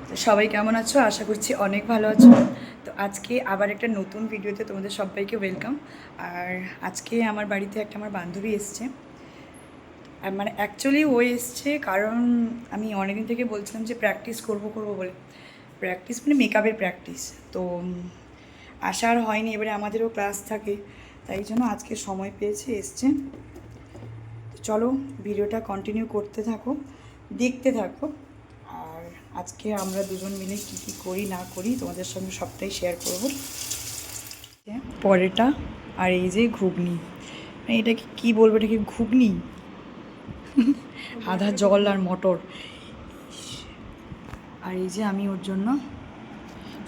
তো সবাই কেমন আছো? আশা করছি অনেক ভালো আছো। তো আজকে আবার একটা নতুন ভিডিওতে তোমাদের সবাইকে ওয়েলকাম। আর আজকে আমার বাড়িতে আমার বান্ধবী এসছে। আর মানে অ্যাকচুয়ালি ও এসছে কারণ আমি অনেকদিন থেকে বলছিলাম যে প্র্যাকটিস করব বলে। প্র্যাকটিস মানে মেকআপের প্র্যাকটিস। তো আসার হয়নি, এবারে আমাদেরও ক্লাস থাকে, তাই জন্য আজকে সময় পেয়েছে এসছে। চলো ভিডিওটা কন্টিনিউ করতে থাকো, দেখতে থাকো। আর আজকে আমরা দুজন মিলে কি কি করি না করি তোমাদের সঙ্গে সবটাই শেয়ার করব। পরেটা আর এই যে ঘুগনি, মানে এটাকে কী বলবো, এটাকে ঘুগনি আধা জল আর মটর। আর এই যে আমি ওর জন্য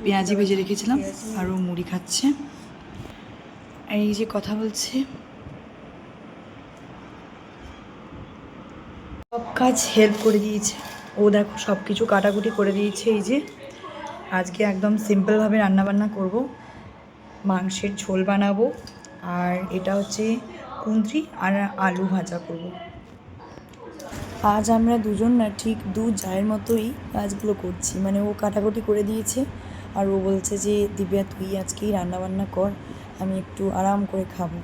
পেঁয়াজি ভেজে রেখেছিলাম আর ও মুড়ি খাচ্ছে। আর এই যে কথা বলছে, সব কাজ হেল্প করে দিয়েছে ও। দেখো সব কিছু কাটাকুটি করে দিয়েছে। এই যে আজকে একদম সিম্পলভাবে রান্নাবান্না করব, মাংসের ঝোল বানাবো, আর এটা হচ্ছে কুঁদরি আর আলু ভাজা করব। আজ আমরা দুজন না ঠিক দু জায়ের মতোই কাজগুলো করছি, মানে ও কাটাকুটি করে দিয়েছে আর ও বলছে যে দিব্যা তুই আজকেই রান্নাবান্না কর, আমি একটু আরাম করে খাবো।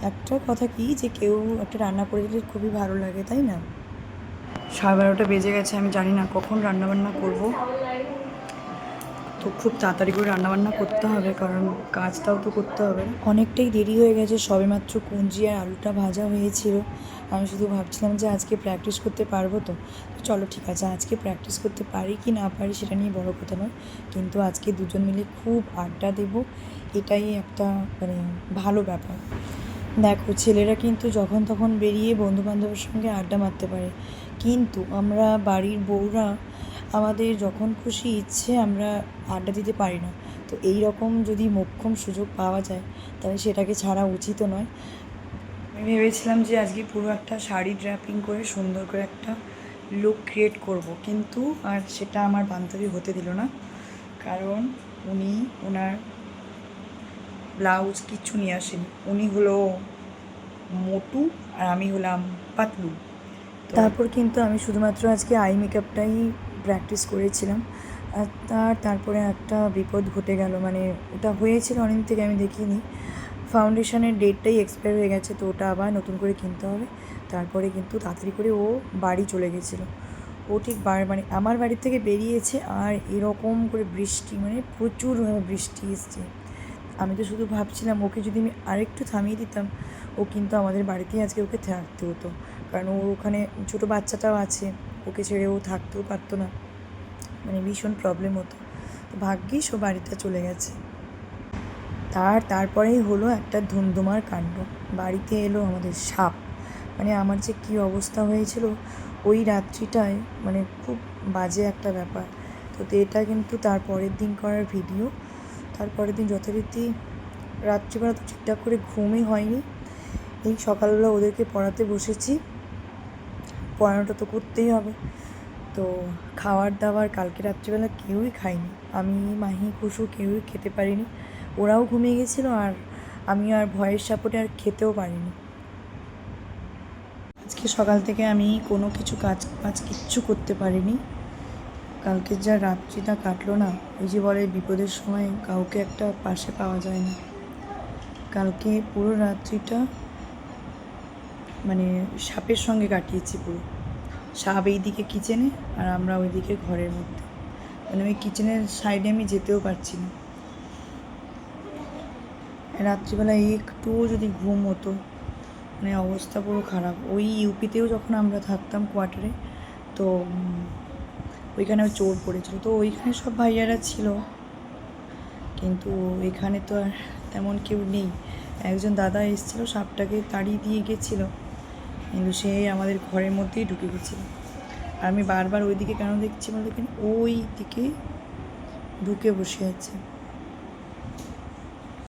একটা কথা কি, যে কেউ একটা রান্না করে দিলে খুবই ভালো লাগে, তাই না? 12:30 বেজে গেছে, আমি জানি না কখন রান্নাবান্না করব। তো খুব তাড়াতাড়ি করে রান্নাবান্না করতে হবে, কারণ কাজটাও তো করতে হবে। অনেকটাই দেরি হয়ে গেছে, সবেমাত্র কুঁজি আর আলুটা ভাজা হয়েছিল। আমি শুধু ভাবছিলাম যে আজকে প্র্যাকটিস করতে পারবো তো। চলো ঠিক আছে, আজকে প্র্যাকটিস করতে পারি কি না পারি সেটা নিয়ে বড় কথা নয়, কিন্তু আজকে দুজন মিলে খুব আড্ডা দেবো, এটাই একটা মানে ভালো ব্যাপার। দেখো ছেলেরা কিন্তু যখন তখন বেরিয়ে বন্ধুবান্ধবের সঙ্গে আড্ডা মারতে পারে, কিন্তু আমরা বাড়ির বউরা আমাদের যখন খুশি ইচ্ছে আমরা আড্ডা দিতে পারি না। তো এই রকম যদি মোক্ষম সুযোগ পাওয়া যায় তাহলে সেটাকে ছাড়া উচিতও নয়। আমি ভেবেছিলাম যে আজকে পুরো একটা শাড়ি ড্র্যাপিং করে সুন্দর করে একটা লুক ক্রিয়েট করব, কিন্তু আর সেটা আমার বান্ধবী হতে দিল না, কারণ উনি ওনার ব্লাউজ কিচ্ছু নিয়ে আসেনি। উনি হলো মোটু আর আমি হলাম পাতলু। তারপর কিন্তু আমি শুধুমাত্র আজকে আই মেকআপটাই প্র্যাকটিস করেছিলাম। আর তারপরে একটা বিপদ ঘটে গেল, মানে ওটা হয়েছিল অনেক থেকে আমি দেখিনি। ফাউন্ডেশনের ডেটটাই এক্সপায়ার হয়ে গেছে, তো ওটা আবার নতুন করে কিনতে হবে। তারপরে কিন্তু তাড়াতাড়ি করে ও বাড়ি চলে গেছিলো। ও ঠিক মানে আমার বাড়ির থেকে বেরিয়েছে আর এরকম করে বৃষ্টি, মানে প্রচুরভাবে বৃষ্টি এসছে। আমি তো শুধু ভাবছিলাম ওকে যদি আমি আরেকটু থামিয়ে দিতাম, ও কিন্তু আমাদের বাড়িতেই আজকে ওকে থাকতে হতো, কারণ ও ওখানে ছোটো বাচ্চাটাও আছে, ওকে ছেড়ে ও থাকতেও পারতো না, মানে ভীষণ প্রবলেম হতো। তো ভাগ্যিস ও বাড়িতে চলে গেছে। তারপরেই হলো একটা ধুমধুমার কাণ্ড, বাড়িতে এলো আমাদের সাপ। মানে আমার যে কী অবস্থা হয়েছিল ওই রাত্রিটায়, মানে খুব বাজে একটা ব্যাপার। তো এটা কিন্তু তারপরের দিন করার ভিডিও। তারপরের দিন যথারীতি রাত্রিবেলা তো ঠিকঠাক করে ঘুমই হয়নি। এই সকালবেলা ওদেরকে পড়াতে বসেছি, পড়ানোটা তো করতেই হবে। তো খাবার দাবার কালকে রাত্রিবেলা কেউই খায়নি, আমি মাহি কুসু কেউই খেতে পারিনি। ওরাও ঘুমিয়ে গেছিলো আর আমি আর ভয়ের সাপোর্টে আর খেতেও পারিনি। আজকে সকাল থেকে আমি কোনো কিছু কাজ কিচ্ছু করতে পারিনি। কালকে যা রাত্রিটা কাটলো না, ওই যে বলে বিপদের সময় কাউকে একটা পাশে পাওয়া যায় না। কালকে পুরো রাত্রিটা মানে সাপের সঙ্গে কাটিয়েছি পুরো। সাপ এইদিকে কিচেনে আর আমরা ওইদিকে ঘরের মধ্যে, মানে ওই কিচেনের সাইডে আমি যেতেও পারছি না। রাত্রিবেলা একটুও যদি ঘুম হতো, মানে অবস্থা পুরো খারাপ। ওই ইউপিতেও যখন আমরা থাকতাম কোয়ার্টারে, তো ওইখানেও চোর পড়েছিল, তো ওইখানে সব ভাইয়ারা ছিল, কিন্তু এখানে তো আর তেমন কেউ নেই। একজন দাদা এসেছিলো, সাপটাকে তাড়িয়ে দিয়ে গেছিলো, কিন্তু সে আমাদের ঘরের মধ্যেই ঢুকে গেছিলো। আর আমি বারবার ওই দিকে কেন দেখছি বলতে, ওই দিকে ঢুকে বসে আছে।